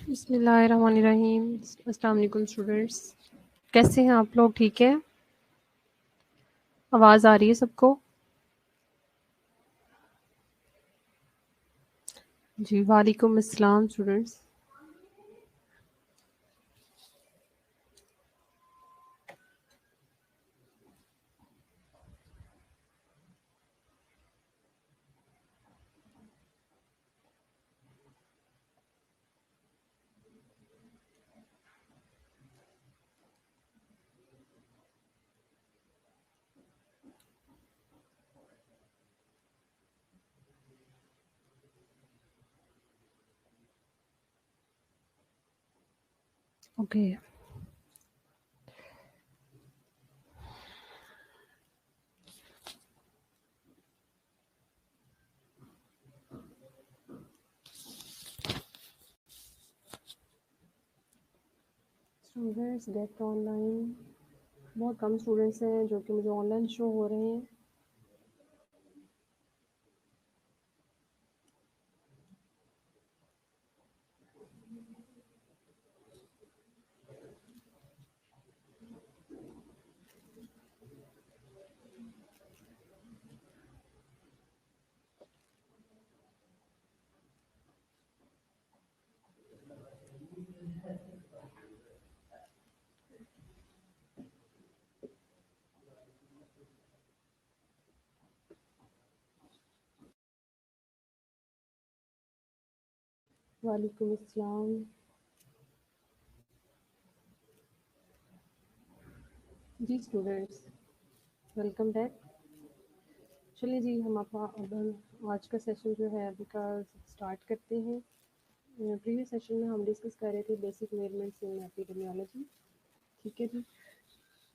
बिस्मिल्लाहिर्रहमानिर्रहीम। अस्सलाम वालेकुम स्टूडेंट्स, कैसे हैं आप लोग? ठीक है, आवाज़ आ रही है सबको? जी वालेकुम अस्सलाम students. Okay, students get online. बहुत कम स्टूडेंट्स हैं जो कि मुझे ऑनलाइन शो हो रहे हैं। वालेकुम अस्सलाम। जी स्टूडेंट्स, वेलकम बैक। चलिए जी, हम अब आज का सेशन जो है अभी का स्टार्ट करते हैं। प्रीवियस सेशन में हम डिस्कस कर रहे थे बेसिक मेजरमेंट्स इन एपिडेमियोलॉजी। ठीक है जी,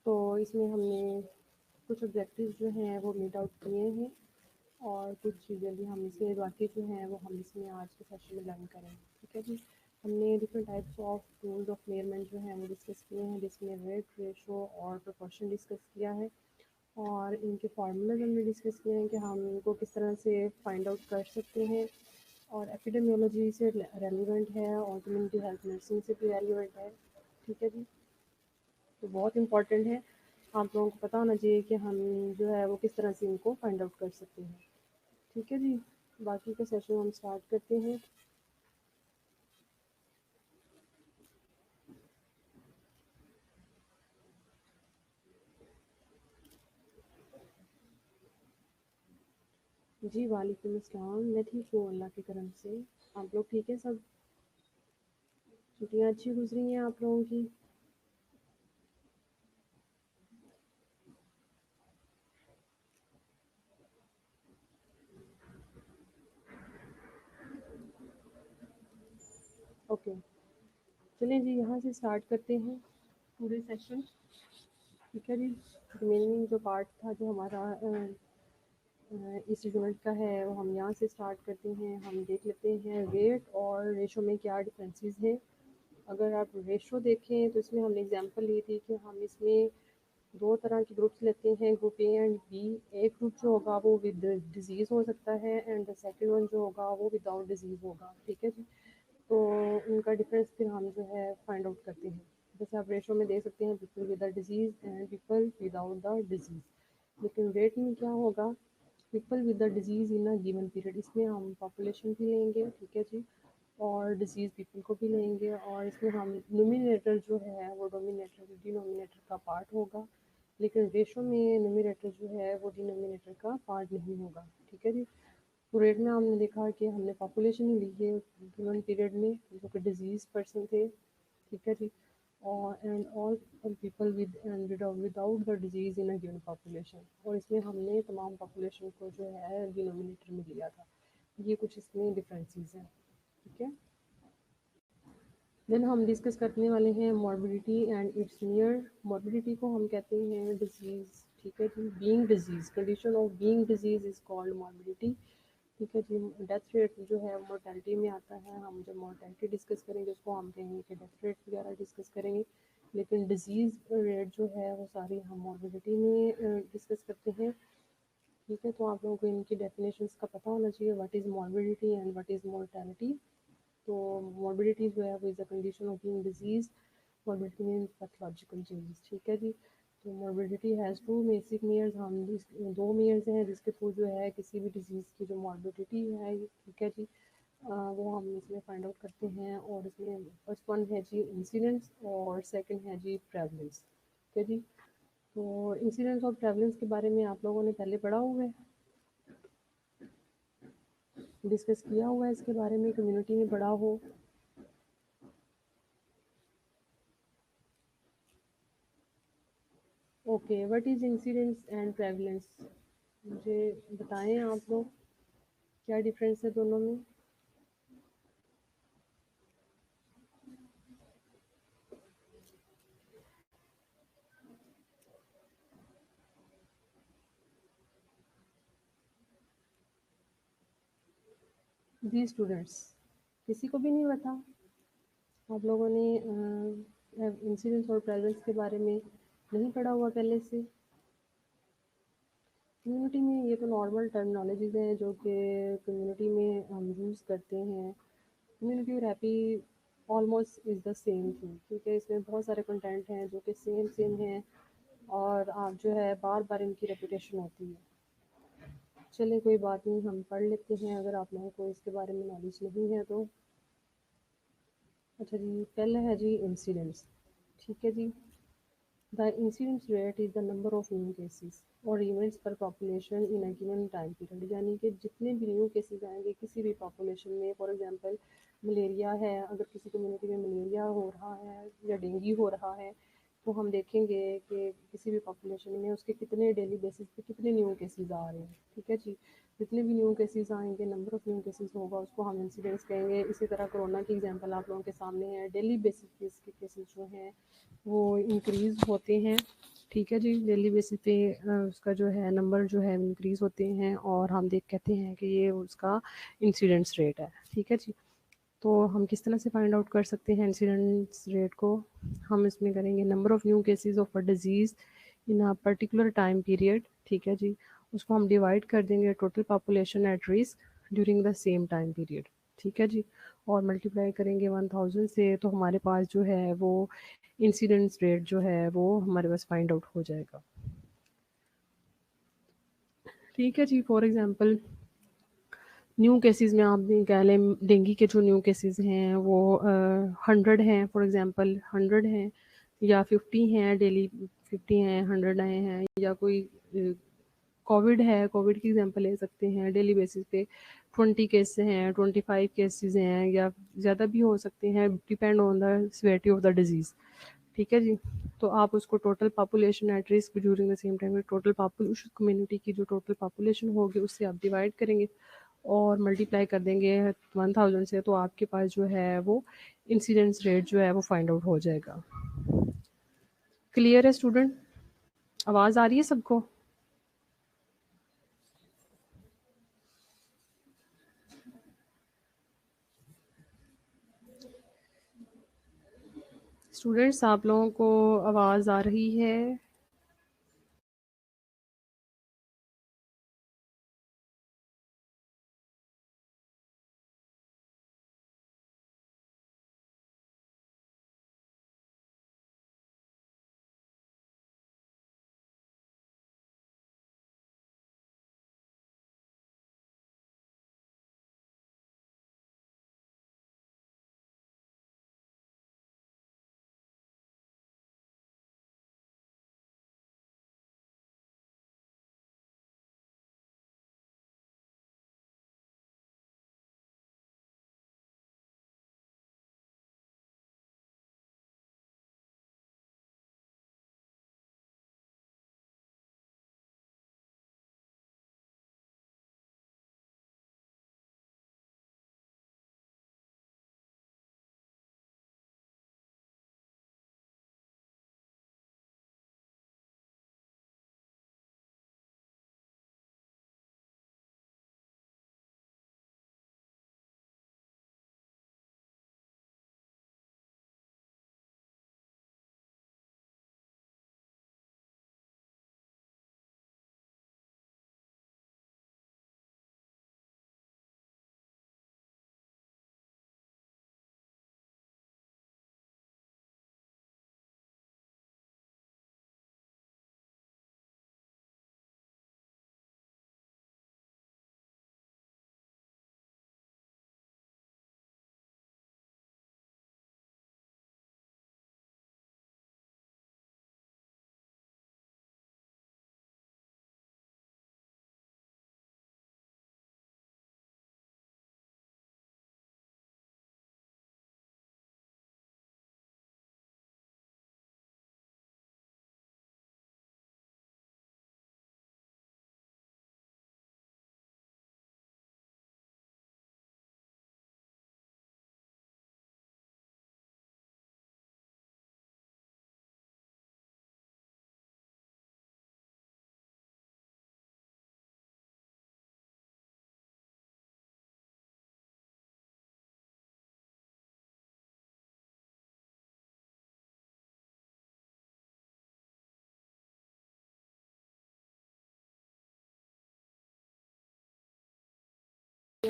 तो इसमें हमने कुछ ऑब्जेक्टिव्स जो हैं वो मीट आउट किए हैं और कुछ चीज़ें भी हम इसमें बाकी जो हैं वो हम इसमें आज के सेशन में लर्न करेंगे। ठीक है जी, हमने different types of tools of measurement जो है वो डिस्कस किए हैं, जिसमें रेट, रेशो और प्रोपोर्शन डिस्कस किया है और इनके फार्मूलाज हमने डिस्कस किए हैं कि हम इनको किस तरह से फाइंड आउट कर सकते हैं और एपिडेमियोलॉजी से रेलिवेंट है और कम्युनिटी हेल्थ नर्सिंग से भी रेलिवेंट है। ठीक है जी, तो बहुत इंपॉर्टेंट है, आप लोगों को पता होना चाहिए कि हम जो है वो किस तरह से इनको फाइंड आउट कर सकते हैं। ठीक है जी, बाकी का सेशन हम स्टार्ट करते हैं। जी वालेकुम अस्सलाम, मैं ठीक हूँ अल्लाह के करम से। आप लोग ठीक है सब? छुट्टियाँ अच्छी गुजरी हैं आप लोगों की? ओके, चलिए जी यहाँ से स्टार्ट करते हैं पूरे सेशन। ठीक है जी, रिमेनिंग जो पार्ट था जो हमारा इस यूनिट का है वो हम यहाँ से स्टार्ट करते हैं। हम देख लेते हैं रेट और रेशो में क्या डिफरेंसेस हैं। अगर आप रेशो देखें तो इसमें हमने एग्जांपल ली थी कि हम इसमें दो तरह के ग्रुप्स लेते हैं, ग्रुप ए एंड बी। एक ग्रुप जो होगा वो विद डिजीज़ हो सकता है एंड द सेकंड वन जो होगा वो विदाउट डिजीज़ होगा। ठीक है जी, तो उनका डिफरेंस फिर हम जो है फाइंड आउट करते हैं। जैसे आप रेशो में देख सकते हैं people with the disease and people without the disease. लेकिन रेट में क्या होगा, people with the disease in a given period, इसमें हम पॉपुलेशन भी लेंगे। ठीक है जी, और डिजीज़ पीपल को भी लेंगे और इसमें हम नोमिनेटर जो है वो डोमिनेटर डिनोमिनेटर का पार्ट होगा, लेकिन रेशो में नोमिनेटर जो है वो डिनोमिनेटर का पार्ट नहीं होगा। ठीक है जी, तो रेट में हमने देखा कि हमने पॉपुलेशन ही ली है गिवन पीरियड में जो कि डिजीज पर्सन थे। ठीक है जी, और and all people with and without the disease in a given population, और इसमें हमने तमाम पॉपुलेशन को जो है डिनोमिनेटर में लिया था। ये कुछ इसमें डिफरेंसेस हैं। ठीक है, देन हम डिस्कस करने वाले हैं morbidity and its near. Morbidity को हम कहते हैं डिजीज़। ठीक है जी, being disease, condition of being disease is called morbidity. ठीक है जी, डेथ रेट जो है मोर्टेलिटी में आता है। हम जब मोर्टेलिटी डिस्कस करेंगे उसको हम कहेंगे कि डेथ रेट वगैरह डिस्कस करेंगे, लेकिन डिजीज़ रेट जो है वो सारी हम मॉर्बिडिटी में डिस्कस करते हैं। ठीक है, तो आप लोगों को इनकी डेफिनेशंस का पता होना चाहिए, what is morbidity and what is mortality. तो मॉर्बिडिटी जो है वो is the condition of being disease, morbidity means pathological change, ठीक है जी। तो morbidity has two basic measures, हम दो मेयर्स हैं जिसके थ्रू जो है किसी भी डिजीज़ की जो मॉर्बिडिटी है, ठीक है जी, वो हम इसमें फाइंड आउट करते हैं। और इसमें फर्स्ट वन है जी इंसिडेंस और सेकंड है जी प्रेवलेंस, ठीक है जी। तो इंसिडेंस और प्रेवलेंस के बारे में आप लोगों ने पहले पढ़ा हुआ है, डिस्कस किया हुआ है इसके बारे में, कम्युनिटी में पढ़ा हो। Okay, what is incidence and prevalence, मुझे बताएं आप लोग क्या डिफरेंस है दोनों में। जी स्टूडेंट्स, किसी को भी नहीं पता, आप लोगों ने इंसिडेंस और प्रेवलेंस के बारे में नहीं पढ़ा हुआ पहले से। कम्युनिटी में ये तो नॉर्मल टर्मिनोलॉजीज़ हैं जो कि कम्युनिटी में हम यूज़ करते हैं। कम्युनिटी और happy almost is the same thing, ठीक है। इसमें बहुत सारे कंटेंट हैं जो कि सेम सेम हैं और आप जो है बार बार इनकी रेपिटेशन होती है। चलिए कोई बात नहीं, हम पढ़ लेते हैं अगर आप लोगों को इसके बारे में नॉलेज नहीं है तो। अच्छा जी, पहले है जी इंसिडेंट्स, ठीक है जी। The incidence rate is the number of new cases और events per population in a given time period, यानी कि जितने भी न्यू केसेस आएंगे किसी भी पॉपुलेशन में। फॉर एग्जांपल मलेरिया है, अगर किसी कम्युनिटी में मलेरिया हो रहा है या डेंगू हो रहा है तो हम देखेंगे कि किसी भी पॉपुलेशन में उसके कितने डेली बेसिस पे कितने न्यू केसेस आ रहे हैं, ठीक है जी। जितने भी न्यू केसेस आएंगे, नंबर ऑफ न्यू केसेस होगा, उसको हम इंसिडेंस कहेंगे। इसी तरह कोरोना की एग्जांपल आप लोगों के सामने है, डेली बेसिस पे इसके केसेस जो हैं वो इंक्रीज़ होते हैं, ठीक है जी। डेली बेसिस पे उसका जो है नंबर जो है इंक्रीज़ होते हैं और हम देख कहते हैं कि ये उसका इंसिडेंस रेट है, ठीक है जी। तो हम किस तरह से फाइंड आउट कर सकते हैं इंसिडेंस रेट को, हम इसमें करेंगे number of new cases of a disease in a particular time period, ठीक है जी। उसको हम डिवाइड कर देंगे total population at risk during the same time period, ठीक है जी। और मल्टीप्लाई करेंगे 1000 से तो हमारे पास जो है वो इंसिडेंस रेट जो है वो हमारे पास फाइंड आउट हो जाएगा, ठीक है जी। फॉर एग्जांपल न्यू केसेस में आप कह लें डेंगू के जो न्यू केसेस हैं वो 100 हैं, फॉर एग्जांपल 100 हैं या 50 हैं, डेली 50 हैं, 100 आए हैं। या कोई कोविड है, कोविड की एग्जांपल ले सकते हैं, डेली बेसिस पे 20 केस हैं, 25 केसेस हैं या ज़्यादा भी हो सकते हैं, depend on the severity of the disease, ठीक है जी। तो आप उसको total population at risk during the same time, total population community की जो टोटल पॉपुलेशन होगी उससे आप डिवाइड करेंगे और मल्टीप्लाई कर देंगे 1000 से, तो आपके पास जो है वो इंसिडेंस रेट जो है वो फाइंड आउट हो जाएगा। क्लियर है स्टूडेंट, आवाज़ आ रही है सबको। स्टूडेंट्स आप लोगों को आवाज़ आ रही है।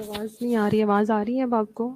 आवाज़ नहीं आ रही, आवाज़ आ रही है अब आपको?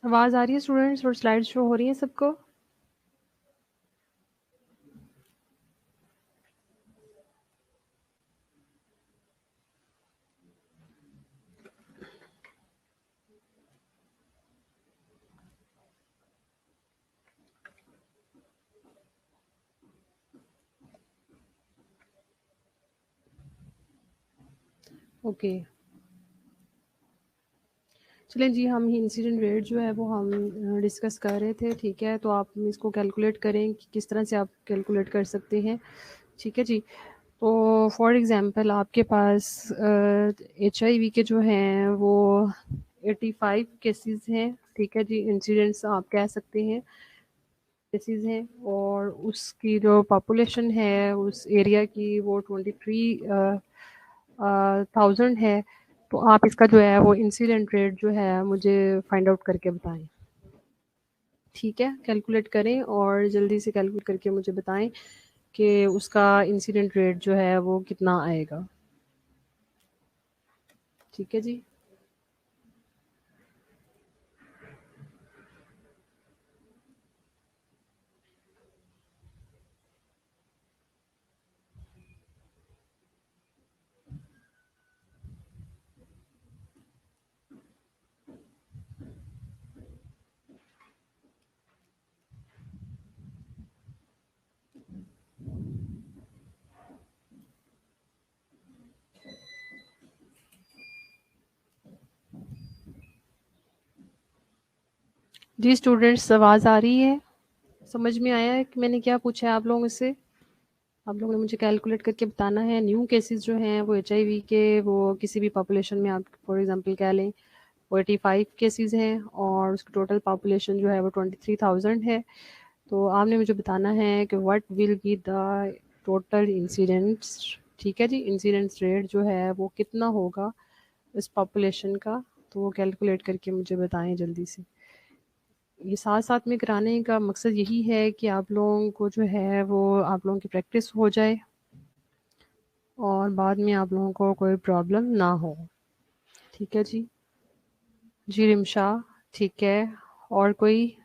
आवाज़ आ रही है स्टूडेंट्स और स्लाइड शो हो रही है सबको? ओके, चलें जी, हम इंसिडेंट रेट जो है वो हम डिस्कस कर रहे थे, ठीक है? तो आप इसको कैलकुलेट करें कि किस तरह से आप कैलकुलेट कर सकते हैं, ठीक है जी? तो फॉर एग्ज़ाम्पल आपके पास HIV के जो हैं वो 85 केसेस हैं, ठीक है जी? इंसिडेंट्स आप कह सकते हैं, केसेस हैं, और उसकी जो पॉपुलेशन है उस एरिया की वो 23,000 है। तो आप इसका जो है वो इंसिडेंट रेट जो है मुझे फाइंड आउट करके बताएं, ठीक है? कैलकुलेट करें और जल्दी से कैलकुलेट करके मुझे बताएं कि उसका इंसिडेंट रेट जो है वो कितना आएगा, ठीक है जी? जी स्टूडेंट्स, आवाज़ आ रही है? समझ में आया है कि मैंने क्या पूछा है आप लोगों से? आप लोगों ने मुझे कैलकुलेट करके बताना है। न्यू केसेस जो हैं वो HIV के, वो किसी भी पॉपुलेशन में आप फॉर एग्जांपल कह लें वो 85 केसेस हैं और उसकी टोटल पॉपुलेशन जो है वो 23,000 है। तो आपने मुझे बताना है कि what will be the total incidents, ठीक है जी? इंसिडेंट्स रेट जो है वो कितना होगा इस पॉपुलेशन का, तो वो कैलकुलेट करके मुझे बताएं जल्दी से। ये साथ-साथ में कराने का मकसद यही है कि आप लोगों को जो है वो आप लोगों की प्रैक्टिस हो जाए और बाद में आप लोगों को कोई प्रॉब्लम ना हो, ठीक है जी? जी रिमशा, ठीक है। और कोई?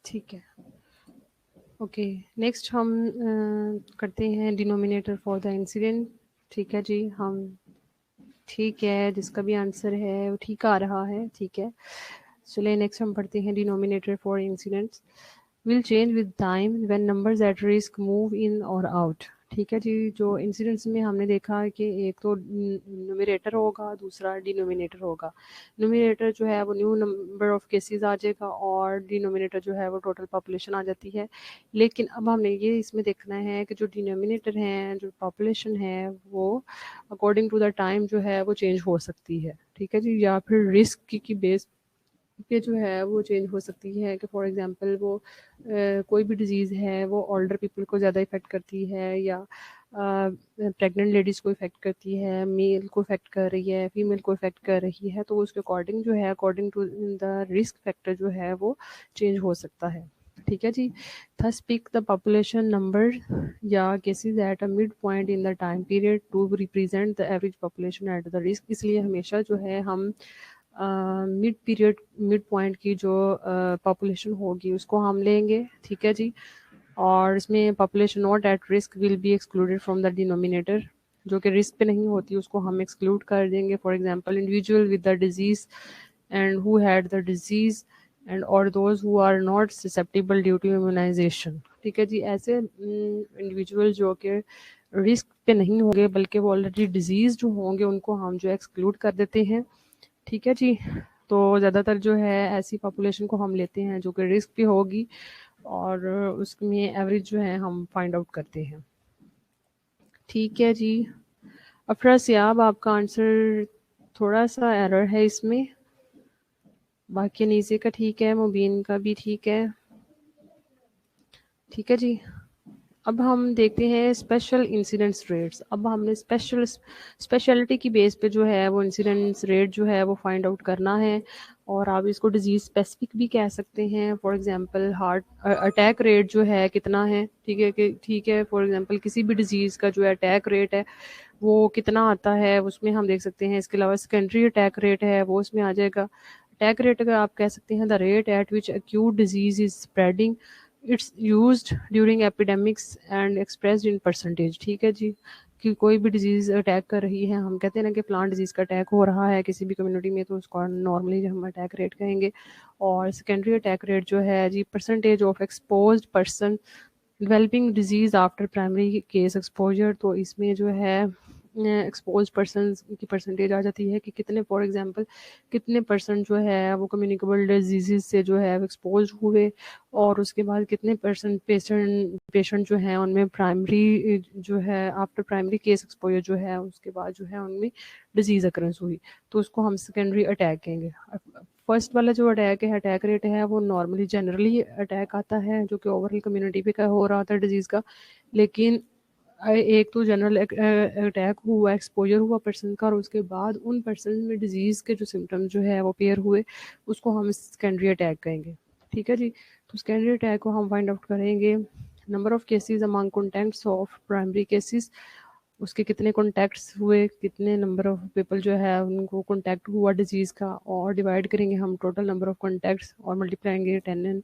ठीक है। ओके, नेक्स्ट हम करते हैं डिनोमिनेटर फॉर द इंसिडेंट, ठीक है जी? हम ठीक है, जिसका भी आंसर है वो ठीक आ रहा है, ठीक है? चलिए नेक्स्ट हम पढ़ते हैं denominator for incidents will change with time when numbers at risk move in और आउट, ठीक है जी? जो इंसिडेंट्स में हमने देखा कि एक तो न्यूमरेटर होगा, दूसरा डिनोमिनेटर होगा। न्यूमरेटर जो है वो न्यू नंबर ऑफ केसेस आ जाएगा और डिनोमिनेटर जो है वो टोटल पॉपुलेशन आ जाती है। लेकिन अब हमने ये इसमें देखना है कि जो डिनोमिनेटर हैं, जो पॉपुलेशन है, वो अकॉर्डिंग टू द टाइम जो है वो चेंज हो सकती है, ठीक है जी? या फिर रिस्क की बेस पे जो है वो चेंज हो सकती है कि फॉर एग्जांपल वो कोई भी डिज़ीज़ है वो ओल्डर पीपल को ज़्यादा इफ़ेक्ट करती है या प्रेग्नेंट लेडीज़ को इफ़ेक्ट करती है, मेल को इफ़ेक्ट कर रही है, फीमेल को इफ़ेक्ट कर रही है, तो उसके अकॉर्डिंग जो है, according to the risk factor जो है वो चेंज हो सकता है। ठीक है जी। Thus pick the population number या cases at a mid point in the time period to represent the average population at the risk. इसलिए हमेशा जो है हम मिड पॉइंट की जो पॉपुलेशन होगी उसको हम लेंगे। ठीक है जी। और इसमें population not at risk will be excluded from the denominator, जो कि रिस्क पे नहीं होती उसको हम एक्सक्लूड कर देंगे। For example individual with the disease and who had the disease and और those who are not susceptible due to immunisation. ठीक है जी। ऐसे इंडिविजुअल जो कि रिस्क पे नहीं होंगे बल्कि वो ऑलरेडी डिजीज जो होंगे उनको हम जो एक्सक्लूड कर देते हैं। ठीक है जी। तो ज़्यादातर जो है ऐसी पॉपुलेशन को हम लेते हैं जो कि रिस्क पे होगी और उसमें एवरेज जो है हम फाइंड आउट करते हैं। ठीक है जी। अफरा सियाब, आपका आंसर थोड़ा सा एरर है इसमें, बाकी नीचे का ठीक है, मुबीन का भी ठीक है। ठीक है जी। अब हम देखते हैं स्पेशल इंसिडेंस रेट्स। अब हमने स्पेशलिटी की बेस पे जो है वो इंसिडेंस रेट जो है वो फाइंड आउट करना है, और आप इसको डिजीज स्पेसिफिक भी कह सकते हैं। For example heart attack rate जो है कितना है। ठीक है। फॉर एग्जांपल किसी भी डिजीज़ का जो अटैक रेट है वो कितना आता है उसमें हम देख सकते हैं। इसके अलावा सेकेंडरी अटैक रेट है वो उसमें आ जाएगा। अटैक रेट अगर आप कह सकते हैं the rate at which acute disease is spreading, it's used during epidemics and expressed in percentage. ठीक है जी। कि कोई भी डिजीज़ अटैक कर रही है, हम कहते हैं ना कि प्लांट डिजीज़ का अटैक हो रहा है किसी भी कम्युनिटी में, तो उसको नॉर्मली हम अटैक रेट कहेंगे। और सेकेंडरी अटैक रेट जो है जी percentage of exposed person developing disease after primary case exposure, तो इसमें जो है एक्सपोज पर्सन की परसेंटेज आ जाती है कि कितने, फॉर एग्जांपल कितने परसेंट जो है वो कम्युनिकेबल डिजीज़ से जो है एक्सपोज हुए, और उसके बाद कितने परसेंट पेशेंट जो हैं उनमें प्राइमरी जो है आफ्टर प्राइमरी केस एक्सपोजर जो है उसके बाद जो है उनमें डिजीज़ अकरेंस हुई, तो उसको हम सेकेंडरी अटैक कहेंगे। फर्स्ट वाला जो अटैक है, अटैक रेट है, वो नॉर्मली जनरली अटैक आता है जो कि ओवरऑल कम्युनिटी पे का हो रहा था डिजीज़ का। लेकिन एक तो जनरल अटैक हुआ, एक्सपोजर हुआ पर्सन का, और उसके बाद उन पर्सन में डिजीज़ के जो सिम्टम्स जो है वो पेयर हुए, उसको हम सेकेंडरी अटैक कहेंगे। ठीक है जी। तो सेकेंडरी अटैक को हम फाइंड आउट करेंगे number of cases among contacts of primary cases, उसके कितने कॉन्टैक्ट्स हुए, कितने नंबर ऑफ पीपल जो है उनको कॉन्टैक्ट हुआ डिजीज़ का, और डिवाइड करेंगे हम टोटल नंबर ऑफ कॉन्टैक्ट्स और मल्टीप्लाएंगे 10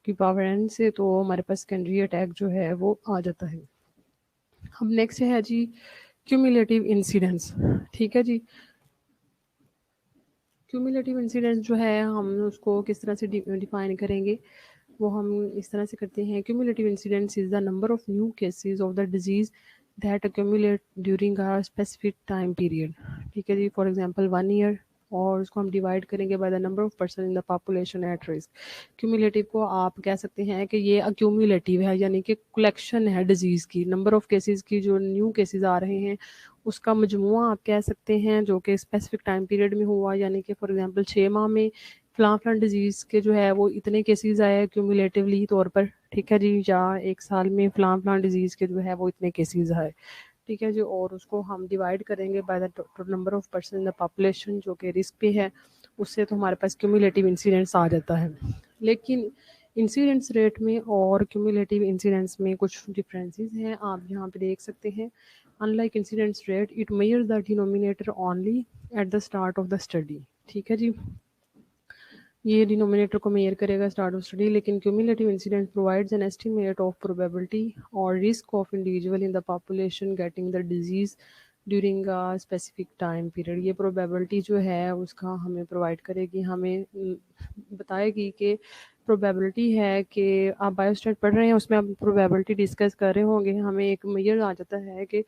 की पावर n से, तो हमारे पास सेकेंडरी अटैक जो है वो आ जाता है। अब नेक्स्ट है जी क्यूमुलेटिव इंसिडेंस। ठीक है जी। क्यूमुलेटिव इंसिडेंस जो है हम उसको किस तरह से डिफाइन करेंगे, वो हम इस तरह से करते हैं। Cumulative incidence is the number of new cases of the disease that accumulate during a specific time period. ठीक है जी। फॉर एग्जांपल 1 ईयर, और उसको हम डिवाइड करेंगे by the number of person in the population at risk. Cumulative को आप कह सकते हैं कि ये अक्यूमुलेटिव है, यानी कि कलेक्शन है डिजीज़ की, नंबर ऑफ केसेस की, जो न्यू केसेस आ रहे हैं उसका मजमुआ आप कह सकते हैं जो कि स्पेसिफिक टाइम पीरियड में हुआ, यानी कि फॉर एग्जांपल 6 माह में फ़लाँ डिजीज़ के जो है वो इतने केसेस आए क्यूमुलेटिवली तौर पर। ठीक है जी। या 1 साल में फ़लाँ डिजीज़ के जो है वो इतने केसेस आए। ठीक है जी। और उसको हम डिवाइड करेंगे by the total number of person in the population जो कि रिस्क पे है, उससे तो हमारे पास क्यूमुलेटिव इंसिडेंट्स आ जाता है। लेकिन इंसिडेंट्स रेट में और क्यूमुलेटिव इंसिडेंट्स में कुछ डिफरेंसेस हैं, आप यहाँ पे देख सकते हैं। Unlike incidents rate, it measure the denominator only at the start of the study. ठीक है जी। ये डिनोमिनेटर को मेजर करेगा स्टार्ट ऑफ स्टडी, लेकिन cumulative incident provides an estimate of probability और risk of individual in the population getting the disease during a specific time period. ये probability जो है उसका हमें प्रोवाइड करेगी, हमें बताएगी कि प्रोबेबिलिटी है कि आप बायोस्टैट पढ़ रहे हैं उसमें आप प्रोबेबिलिटी डिस्कस कर रहे होंगे, हमें एक मेजर आ जाता है कि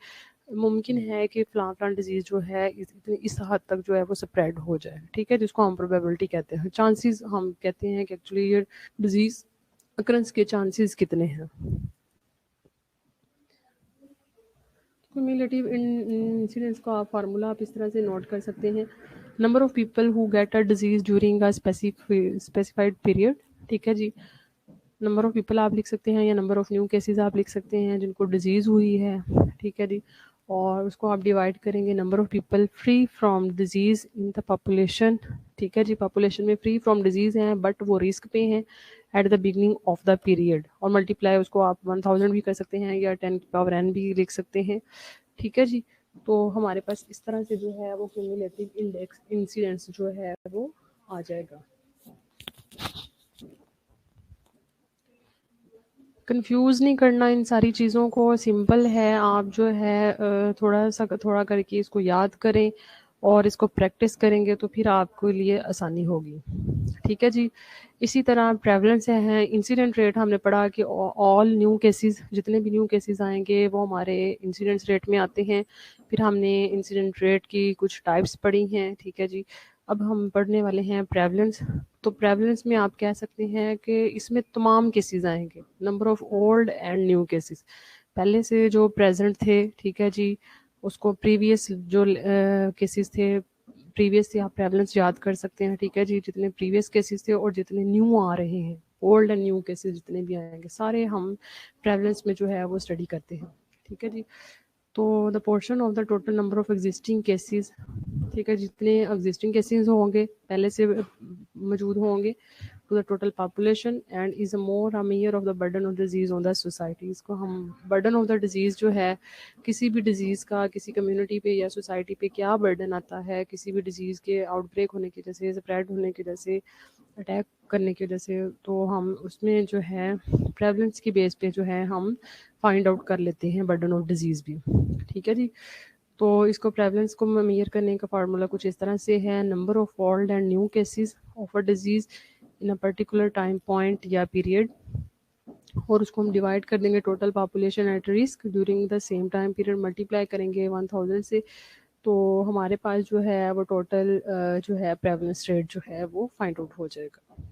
मुमकिन है कि फ़लाँ डिज़ीज़ जो है इस हद तक जो है वो स्प्रेड हो जाए। ठीक है, जिसको हम प्रोबेबिलिटी कहते हैं। चांसेस हम कहते हैं कि एक्चुअली ये डिज़ीज़ अकरेंस के चांसेस कितने हैं। क्यूमुलेटिव इंसिडेंस का फार्मूला आप इस तरह से नोट कर सकते हैं। Number of people who get a disease during a specified period. ठीक है जी। नंबर ऑफ़ पीपल आप लिख सकते हैं या नंबर ऑफ़ न्यू केसेस आप लिख सकते हैं जिनको डिजीज़ हुई है, ठीक है जी। और उसको आप डिवाइड करेंगे number of people free from disease in the population, ठीक है जी। पॉपुलेशन में फ्री फ्रॉम डिजीज़ हैं बट वो रिस्क पे हैं at the beginning of the period, और मल्टीप्लाई उसको आप 1000 भी कर सकते हैं या 10 की पावर n भी लिख सकते हैं, ठीक है जी। तो हमारे पास इस तरह से जो है वो क्यूमुलेटिव इंडेक्स इंसिडेंस जो है वो आ जाएगा। कंफ्यूज नहीं करना इन सारी चीज़ों को, सिंपल है। आप जो है थोड़ा करके इसको याद करें और इसको प्रैक्टिस करेंगे तो फिर आपके लिए आसानी होगी, ठीक है जी। इसी तरह प्रेवलेंस हैं, इंसिडेंट रेट हमने पढ़ा कि ऑल न्यू केसेस, जितने भी न्यू केसेस आएंगे वो हमारे इंसिडेंस रेट में आते हैं। फिर हमने इंसिडेंट रेट की कुछ टाइप्स पढ़ी हैं, ठीक है जी। अब हम पढ़ने वाले हैं प्रेवलेंस। तो प्रेवलेंस में आप कह सकते हैं कि इसमें तमाम केसेस आएंगे, number of old and new cases, पहले से जो प्रेजेंट थे, ठीक है जी, उसको प्रीवियस जो केसेस थे प्रीवियस से आप प्रेवलेंस याद कर सकते हैं, ठीक है जी। जितने प्रीवियस केसेस थे और जितने न्यू आ रहे हैं, ओल्ड एंड न्यू केसेस जितने भी आएंगे सारे हम प्रेवलेंस में जो है वो स्टडी करते हैं, ठीक है जी। तो the portion of the total number of existing cases, ठीक है, जितने एग्जिस्टिंग केसेस होंगे पहले से मौजूद होंगे to the total population and is a more a measure of the burden of disease on the society. इसको हम बर्डन ऑफ द डिजीज़ जो है, किसी भी डिजीज़ का किसी कम्युनिटी पे या सोसाइटी पे क्या बर्डन आता है, किसी भी डिजीज़ के आउटब्रेक होने की वजह से, स्प्रेड होने की वजह से, अटैक करने की वजह से, तो हम उसमें जो है प्रेवलेंस की बेस पे जो है हम फाइंड आउट कर लेते हैं बर्डन ऑफ डिजीज़ भी, ठीक है जी। तो इसको प्रेवलेंस को मेजर करने का फार्मूला कुछ इस तरह से है, number of old and new cases of a disease in a particular time point या पीरियड, और उसको हम डिवाइड कर देंगे total population at risk during the same time period, multiply करेंगे 1000 से, तो हमारे पास जो है वो टोटल जो है प्रेवलेंस रेट जो है वो फाइंड आउट हो जाएगा।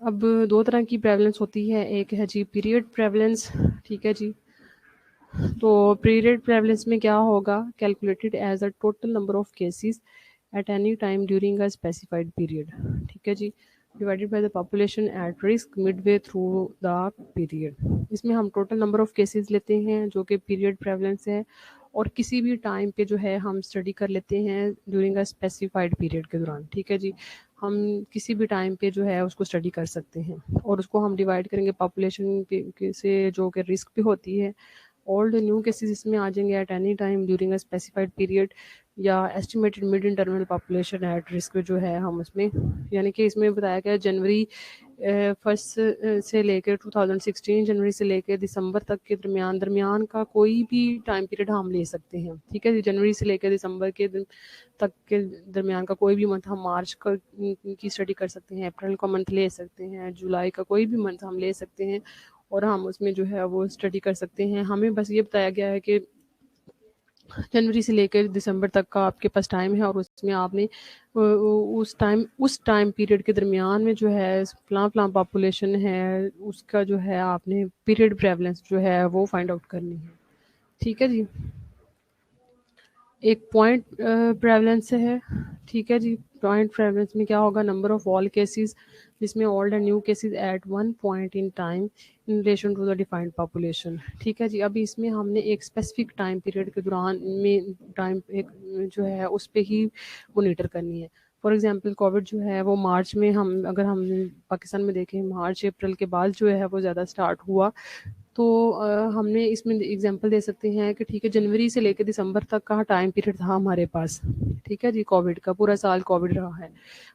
अब दो तरह की प्रेवलेंस होती है, एक है जी पीरियड प्रेवलेंस, ठीक है जी। तो पीरियड प्रेवलेंस में क्या होगा, calculated as a total number of cases at any time during a specified period, ठीक है जी, divided by the population at risk midway through the period. इसमें हम टोटल नंबर ऑफ केसेस लेते हैं जो कि पीरियड प्रेवलेंस है, और किसी भी टाइम पे जो है हम स्टडी कर लेते हैं ड्यूरिंग अ स्पेसिफाइड पीरियड के दौरान, ठीक है जी। हम किसी भी टाइम पे जो है उसको स्टडी कर सकते हैं, और उसको हम डिवाइड करेंगे पॉपुलेशन से जो कि रिस्क पे होती है। ओल्ड न्यू केसेस इसमें आ जाएंगे at any time during a specified period, या estimated mid interval population at risk जो है हम उसमें, यानी कि इसमें बताया गया जनवरी फर्स्ट से लेकर 2016 जनवरी से लेकर दिसंबर तक के दरमियान का कोई भी टाइम पीरियड हम ले सकते हैं, ठीक है। जनवरी से लेकर दिसंबर के तक के दरमियान का कोई भी मंथ, हम मार्च की स्टडी कर सकते हैं, अप्रैल का मंथ ले सकते हैं, जुलाई का कोई भी मंथ हम ले सकते हैं, और हम उसमें जो है वो स्टडी कर सकते हैं। हमें बस ये बताया गया है कि जनवरी से लेकर दिसंबर तक का आपके पास टाइम है, और उसमें आपने उस टाइम पीरियड के दरमियान में जो है फलां पॉपुलेशन है उसका जो है आपने पीरियड प्रेवलेंस जो है वो फाइंड आउट करनी है, ठीक है जी। एक पॉइंट प्रेवलेंस है, ठीक है जी। पॉइंट प्रेवलेंस में क्या होगा, नंबर ऑफ ऑल केसेस जिसमें old and new cases at one point in time in relation to the defined population, ठीक है जी। अभी इसमें हमने एक स्पेसिफिक टाइम पीरियड के दौरान में टाइम एक जो है उस पर ही मोनीटर करनी है। फॉर एग्जांपल कोविड जो है वो मार्च में, अगर हम पाकिस्तान में देखें मार्च अप्रैल के बाद जो है वो ज़्यादा स्टार्ट हुआ, तो हमने इसमें एग्जांपल दे सकते हैं कि ठीक है जनवरी से लेकर दिसंबर तक का टाइम पीरियड था हमारे पास, ठीक है जी। कोविड का पूरा साल कोविड रहा है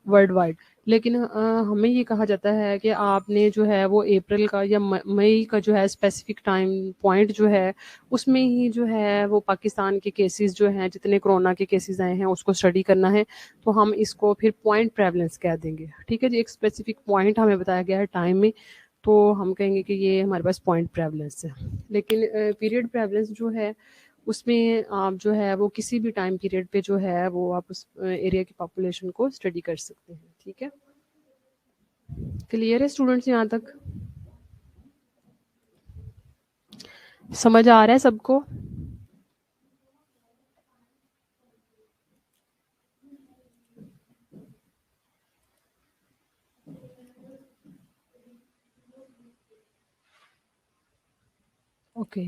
वर्ल्ड वाइड, लेकिन हमें ये कहा जाता है कि आपने जो है वो अप्रैल का या मई का जो है स्पेसिफिक टाइम पॉइंट जो है उसमें ही जो है वो पाकिस्तान के केसेस जो हैं, जितने कोरोना के केसेस आए हैं उसको स्टडी करना है, तो हम इसको फिर पॉइंट प्रेवलेंस कह देंगे, ठीक है जी। एक स्पेसिफिक पॉइंट हमें बताया गया है टाइम में, तो हम कहेंगे कि ये हमारे पास पॉइंट प्रेवलेंस है। लेकिन पीरियड प्रेवलेंस जो है उसमें आप जो है वो किसी भी टाइम पीरियड पे जो है वो आप उस एरिया की पॉपुलेशन को स्टडी कर सकते हैं, ठीक है। क्लियर है स्टूडेंट्स, यहाँ तक समझ आ रहा है सबको? ओके,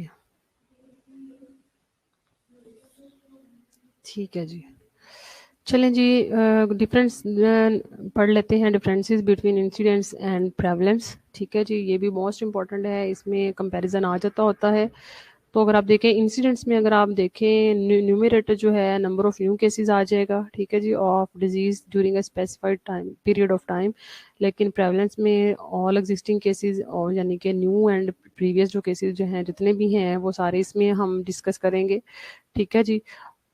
ठीक है जी। चलें जी, डिफरेंस पढ़ लेते हैं, differences between incidents and prevalence. ठीक है जी, ये भी मोस्ट इंपॉर्टेंट है, इसमें कंपैरिजन आ जाता होता है। तो अगर आप देखें इंसिडेंट्स में, अगर आप देखें न्यूमरेटर जो है नंबर ऑफ न्यू केसेस आ जाएगा, ठीक है जी, of disease during a specified time period of time. लेकिन प्रेवलेंस में ऑल एग्जिस्टिंग केसेस, और यानी कि न्यू एंड प्रीवियस जो केसेस जो हैं जितने भी हैं वो सारे इसमें हम डिस्कस करेंगे। ठीक है जी।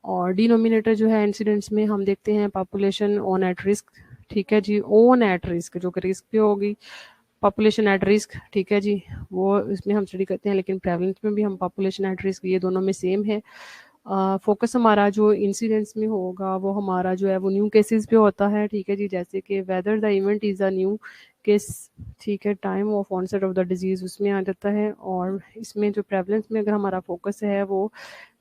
और डिनोमिनेटर जो है इंसिडेंट्स में हम देखते हैं पॉपुलेशन ऑन एट रिस्क। ठीक है जी, ऑन एट रिस्क जो कि रिस्क पे होगी, पॉपुलेशन एट रिस्क। ठीक है जी, वो इसमें हम स्टडी करते हैं, लेकिन प्रेवलेंस में भी हम पॉपुलेशन एट रिस्क, ये दोनों में सेम है। फोकस हमारा जो इंसिडेंट्स में होगा वो हमारा जो है वो न्यू केसेस पे होता है। ठीक है जी, जैसे कि whether the event is a new case, ठीक है, time of onset of the disease उसमें आ जाता है। और इसमें जो प्रेवलेंस में अगर हमारा फोकस है वो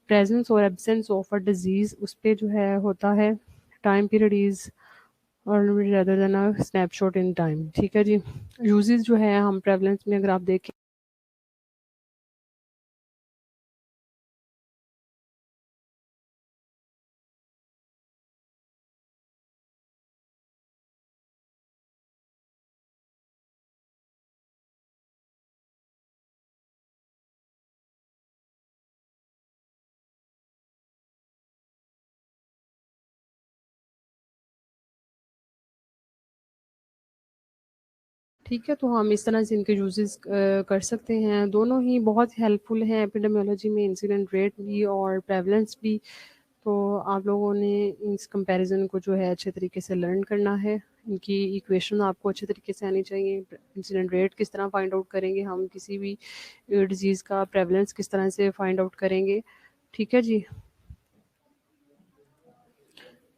प्रेजेंस और एब्सेंस ऑफ अ डिजीज़ उस पे जो है होता है। टाइम पीरियड इज़ और rather than a snapshot in time. ठीक है जी। यूजेस जो है हम प्रेवलेंस में अगर आप देखें, ठीक है, तो हम इस तरह से इनके यूजेस कर सकते हैं। दोनों ही बहुत हेल्पफुल हैं एपिडेमियोलॉजी में, इंसिडेंट रेट भी और प्रेवलेंस भी। तो आप लोगों ने इस कंपैरिजन को जो है अच्छे तरीके से लर्न करना है। इनकी इक्वेशन आपको अच्छे तरीके से आनी चाहिए। इंसिडेंट रेट किस तरह फाइंड आउट करेंगे हम, किसी भी डिजीज़ का प्रेवलेंस किस तरह से फाइंड आउट करेंगे। ठीक है जी।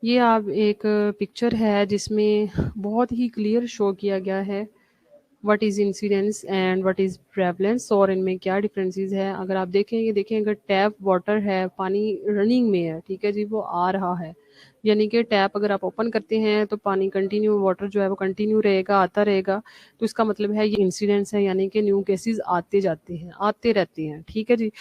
ये आप एक पिक्चर है जिसमें बहुत ही क्लियर शो किया गया है what is incidence and what is prevalence, और इनमें क्या डिफरेंसेस है। अगर आप देखें, ये देखें, अगर टैप वाटर है, पानी रनिंग में है, ठीक है जी, वो आ रहा है, यानी कि टैप अगर आप ओपन करते हैं तो पानी कंटिन्यू, वाटर जो है वो कंटिन्यू रहेगा, आता रहेगा। तो इसका मतलब है ये इंसिडेंस है, यानी कि न्यू केसेस आते जाते हैं, आते रहते हैं। ठीक है जी।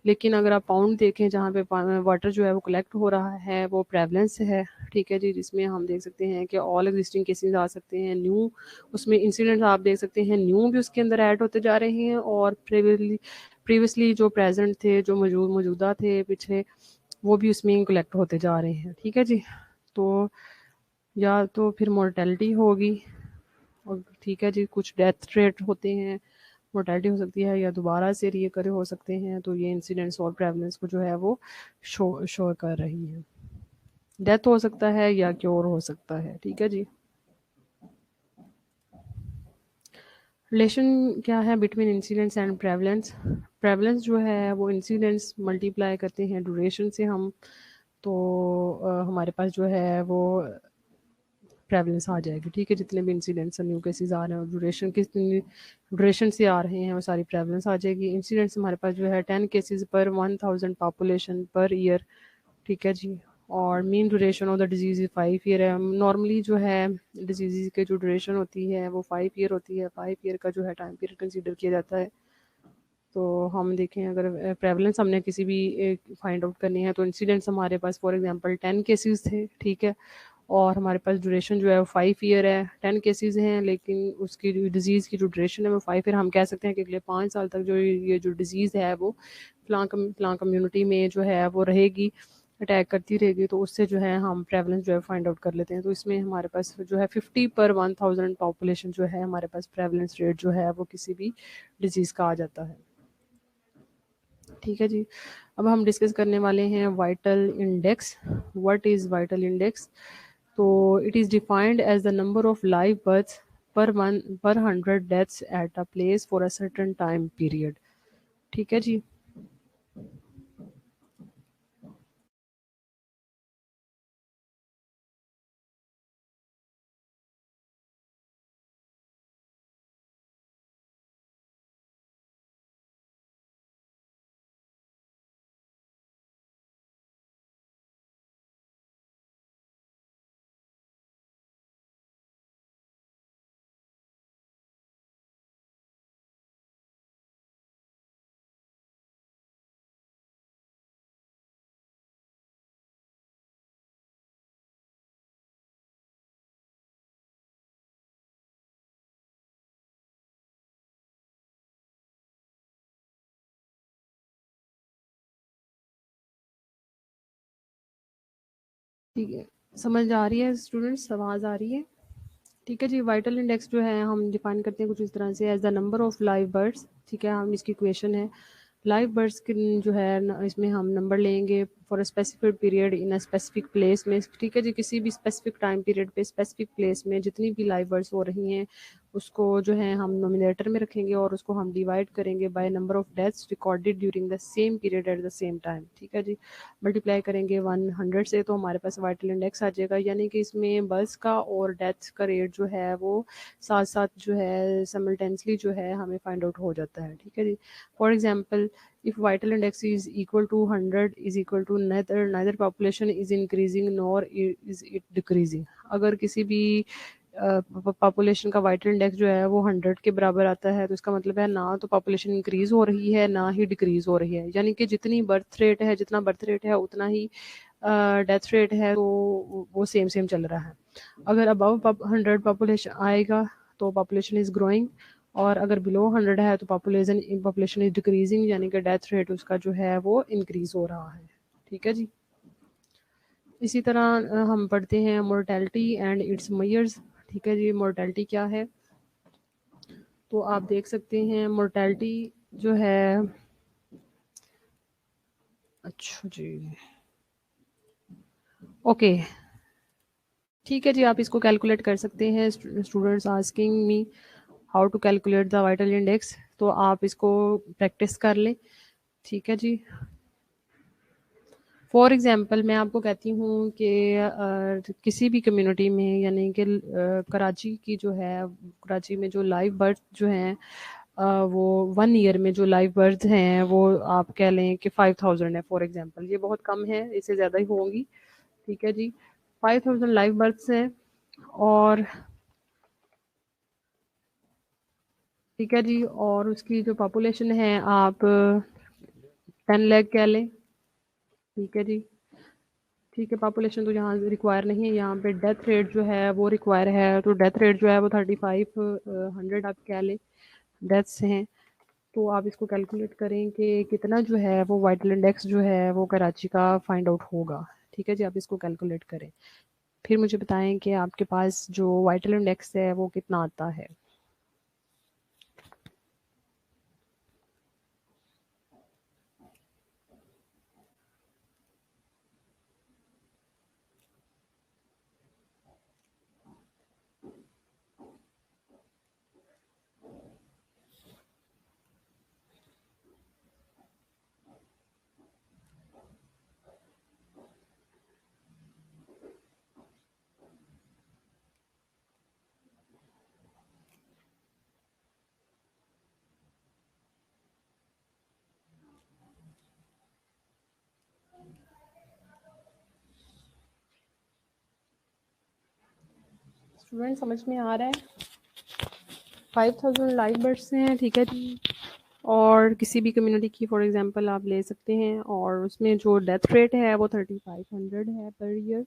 लेकिन अगर आप पाउंड देखें जहाँ पे वाटर जो है वो कलेक्ट हो रहा है, वो प्रेवलेंस है। ठीक है जी, जिसमें हम देख सकते हैं कि ऑल एग्जिस्टिंग केसेस आ सकते हैं, न्यू उसमें इंसिडेंट्स आप देख सकते हैं, न्यू भी उसके अंदर ऐड होते जा रहे हैं, और प्रीवियसली जो प्रेजेंट थे, जो मौजूदा थे पिछले, वो भी उसमें कलेक्ट होते जा रहे हैं। ठीक है जी। तो या तो फिर मोर्टेलिटी होगी, और ठीक है जी, कुछ डेथ रेट होते हैं, मोर्टेलिटी हो सकती है, या दोबारा से रीकर हो सकते हैं। तो ये इंसिडेंट्स और प्रेवलेंस को जो है वो शो कर रही है। डेथ हो सकता है या क्योर हो सकता है। ठीक है जी। रिलेशन क्या है between incidents and prevalence. Prevalence जो है वो इंसिडेंट्स मल्टीप्लाई करते हैं ड्यूरेशन से हम। तो हमारे पास जो है वो प्रेवलेंस आ जाएगी। ठीक है, जितने भी इंसिडेंट्स न्यू केसेस आ रहे हैं, ड्यूरेशन कितनी ड्यूरेशन से आ रहे हैं, वो सारी प्रेवलेंस आ जाएगी। इंसिडेंट्स हमारे पास जो है 10 केसेस पर 1000 पॉपुलेशन पर ईयर। ठीक है जी। और mean duration of the disease 5 year है। नॉर्मली जो है डिजीज़ के जो ड्यूरेशन होती है वो 5 ईयर होती है। 5 ईयर का जो है टाइम पीरियड कंसीडर किया जाता है। तो हम देखें, अगर प्रेवलेंस हमने किसी भी फाइंड आउट करनी है, तो इंसिडेंट्स हमारे पास फॉर एग्जांपल 10 केसेस थे। ठीक है, और हमारे पास ड्यूरेशन जो है वो 5 ईयर है। 10 केसेस हैं, लेकिन उसकी डिजीज़ की जो ड्यूरेशन है वो 5 ईयर। हम कह सकते हैं कि अगले 5 साल तक जो ये जो डिजीज़ है वो फलां कम्युनिटी में जो है वो रहेगी, अटैक करती रहेगी। तो उससे जो है हम प्रेवलेंस जो है फाइंड आउट कर लेते हैं। तो इसमें हमारे पास जो है 50 पर 1000 पॉपुलेशन जो है हमारे पास प्रेवलेंस रेट जो है वो किसी भी डिजीज़ का आ जाता है। ठीक है जी। अब हम डिस्कस करने वाले हैं vital index. What is vital index? तो it is defined as the number of live births per 100 deaths at a place for a certain time period. ठीक है जी। ठीक है, समझ आ रही है स्टूडेंट्स, आवाज़ आ रही है? ठीक है जी, वाइटल इंडेक्स जो है हम डिफाइन करते हैं कुछ इस तरह से, as the number of live births. ठीक है, हम इसकी इक्वेशन है लाइव बर्ड्स की जो है इसमें हम नंबर लेंगे for a specific period in a specific place में। ठीक है जी, किसी भी स्पेसिफिक टाइम पीरियड पे स्पेसिफिक प्लेस में जितनी भी लाइव बर्ड्स हो रही हैं उसको जो है हम नोमिनेटर में रखेंगे और उसको हम डिवाइड करेंगे by number of deaths recorded during the same period at the same time. ठीक है जी, मल्टीप्लाई करेंगे 100 से तो हमारे पास वाइटल इंडेक्स आ जाएगा, यानी कि इसमें बर्ड्स का और डेथ्स का रेट जो है वो साथ साथ जो है simultaneously जो है हमें फाइंड आउट हो जाता है। ठीक है जी, for example if vital index is equal to 100 is equal to neither population is increasing nor is it decreasing। अगर किसी भी पॉपुलेशन का वाइटल इंडेक्स जो है वो 100 के बराबर आता है तो इसका मतलब है ना तो पॉपुलेशन इंक्रीज हो रही है ना ही डिक्रीज हो रही है, यानी कि जितनी बर्थ रेट है जितना बर्थ रेट है उतना ही डेथ रेट है, तो वो सेम सेम चल रहा है। अगर अबव 100 पॉपुलेशन आएगा तो पॉपुलेशन इज ग्रोइंग, और अगर बिलो 100 है तो पॉपुलेशन इज डिक्रीजिंग, यानी कि डेथ रेट उसका जो है वो इंक्रीज हो रहा है। ठीक है जी, इसी तरह हम पढ़ते हैं मोर्टेलिटी एंड इट्स मेजर्स। ठीक है जी, मोर्टेलिटी क्या है तो आप देख सकते हैं मोर्टेलिटी जो है, अच्छा जी, ओके, ठीक है जी, आप इसको कैलकुलेट कर सकते हैं। Students asking me how to calculate the vital index, तो आप इसको प्रैक्टिस कर लें। ठीक है जी, फॉर एग्जांपल मैं आपको कहती हूँ कि किसी भी कम्युनिटी में, यानी कि कराची की जो है, कराची में जो लाइव बर्थ जो हैं वो 1 ईयर में जो लाइव बर्थ हैं वो आप कह लें कि 5000 है फॉर एग्जांपल। ये बहुत कम है, इससे ज़्यादा ही होंगी। ठीक है जी, 5000 लाइव बर्थ्स हैं, और ठीक है जी, और उसकी जो पॉपुलेशन है आप 10 लाख कह लें। ठीक है जी, ठीक है, पॉपुलेशन तो यहाँ रिक्वायर नहीं है, यहाँ पे डेथ रेट जो है वो रिक्वायर है, तो डेथ रेट जो है वो 3500 आप कह लें डेथ्स हैं। तो आप इसको कैलकुलेट करें कि कितना जो है वो वाइटल इंडेक्स जो है वो कराची का फाइंड आउट होगा। ठीक है जी, आप इसको कैलकुलेट करें, फिर मुझे बताएं कि आपके पास जो वाइटल इंडेक्स है वो कितना आता है। स्टूडेंट समझ में आ रहा है? 5000 लाइव बर्ड्स हैं। ठीक है जी, और किसी भी कम्युनिटी की फॉर एग्जांपल आप ले सकते हैं, और उसमें जो डेथ रेट है वो 3500 है पर ईयर।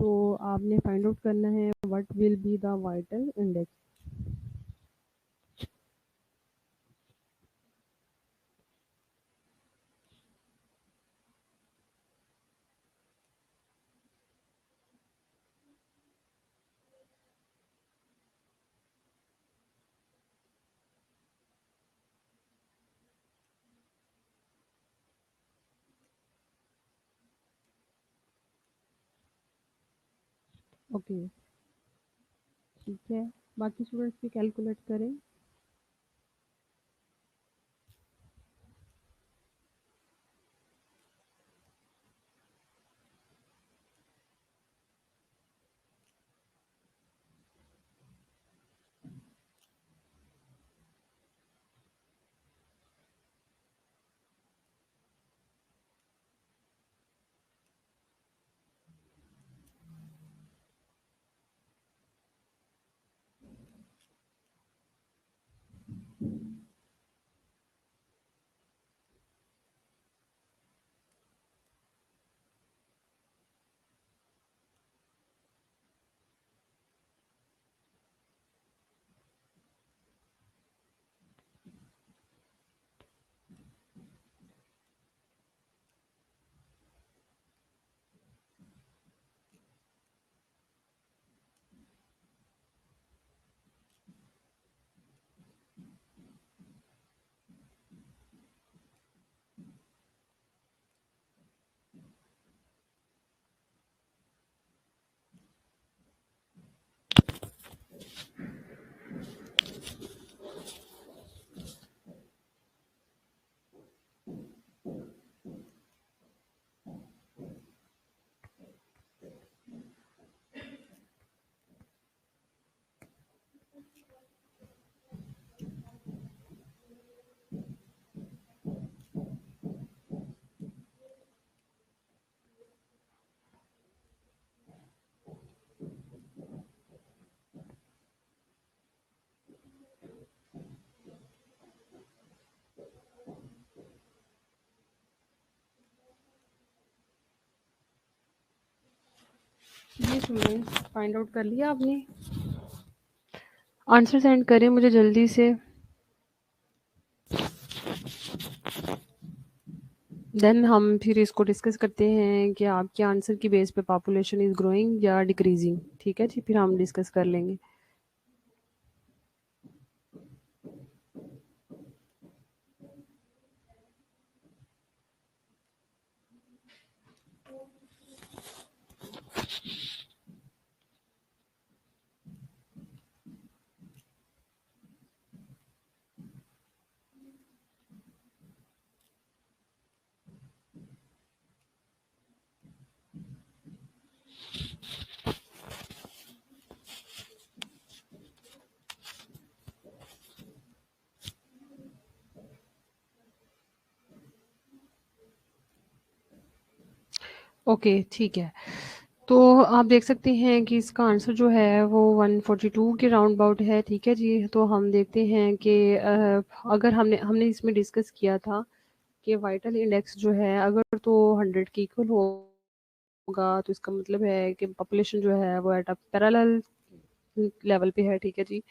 तो आपने फाइंड आउट करना है what will be the vital index. Okay, ठीक है, बाकी स्टूडेंट्स भी कैलकुलेट करें। ये स्टूडेंट्स फाइंड आउट कर लिया आपने? आंसर सेंड करें मुझे जल्दी से। देन हम फिर इसको डिस्कस करते हैं कि आपके आंसर की बेस पे पॉपुलेशन इज़ ग्रोइंग या डिक्रीजिंग। ठीक है जी, फिर हम डिस्कस कर लेंगे। ओके, ठीक है। तो आप देख सकते हैं कि इसका आंसर जो है वो 142 के राउंड अबाउट है। ठीक है जी, तो हम देखते हैं कि अगर हमने हमने इसमें डिस्कस किया था कि वाइटल इंडेक्स जो है अगर तो 100 के इक्वल होगा तो इसका मतलब है कि पॉपुलेशन जो है वो एट अ पैरेलल लेवल पे है। ठीक है जी,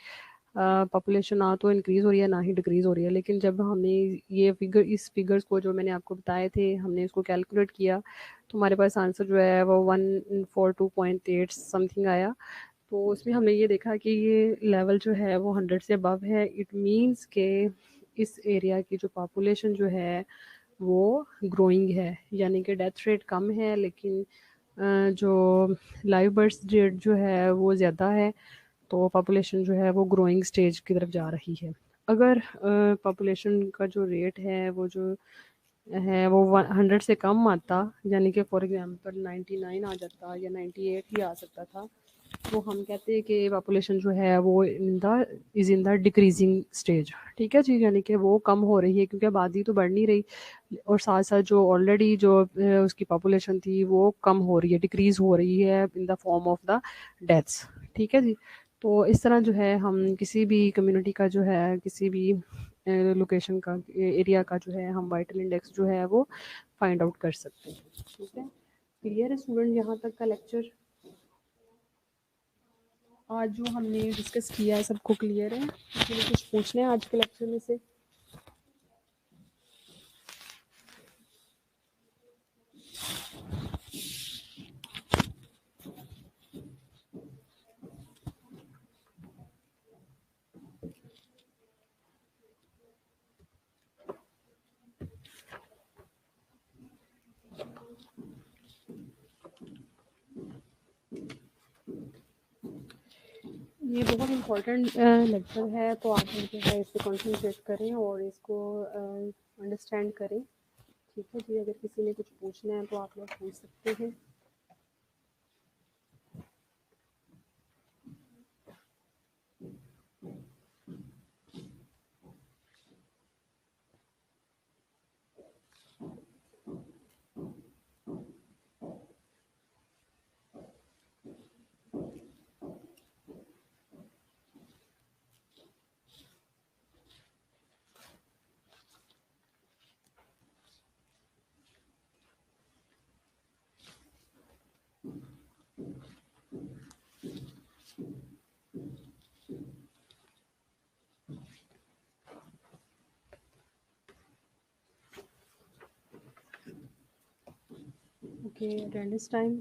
पॉपुलेशन ना तो इंक्रीज़ हो रही है ना ही डिक्रीज़ हो रही है। लेकिन जब हमने ये इस फिगर्स को जो मैंने आपको बताए थे हमने इसको कैलकुलेट किया तो हमारे पास आंसर जो है वो 142.8 समथिंग आया। तो उसमें हमने ये देखा कि ये लेवल जो है वो 100 से अबव है। इट मीन्स के इस एरिया की जो पॉपुलेशन जो है वो ग्रोइंग है, यानी कि डेथ रेट कम है लेकिन जो लाइव बर्थ रेट जो है वो ज़्यादा है। तो पॉपुलेशन जो है वो ग्रोइंग स्टेज की तरफ जा रही है। अगर पॉपुलेशन का जो रेट है वो जो है वो 100 से कम आता, यानी कि फॉर एग्जांपल 99 आ जाता या 98 ही आ सकता था, तो हम कहते हैं कि पॉपुलेशन जो है वो इन द डिक्रीजिंग स्टेज। ठीक है जी, यानी कि वो कम हो रही है क्योंकि आबादी तो बढ़ नहीं रही और साथ साथ जो ऑलरेडी जो उसकी पॉपुलेशन थी वो कम हो रही है, डिक्रीज हो रही है in the form of the deaths. ठीक है जी, तो इस तरह जो है हम किसी भी कम्युनिटी का जो है किसी भी लोकेशन का एरिया का जो है हम वाइटल इंडेक्स जो है वो फाइंड आउट कर सकते हैं। ठीक है, क्लियर है स्टूडेंट यहाँ तक का लेक्चर? आज जो हमने डिस्कस किया है सबको क्लियर है? किसी ने कुछ पूछना है आज के लेक्चर में से? ये बहुत इम्पोर्टेंट लेक्चर है, तो आप लोग जो है इस पर कॉन्सेंट्रेट करें और इसको अंडरस्टैंड करें। ठीक है जी, अगर किसी ने कुछ पूछना है तो आप लोग पूछ सकते हैं। Okay, attendance time.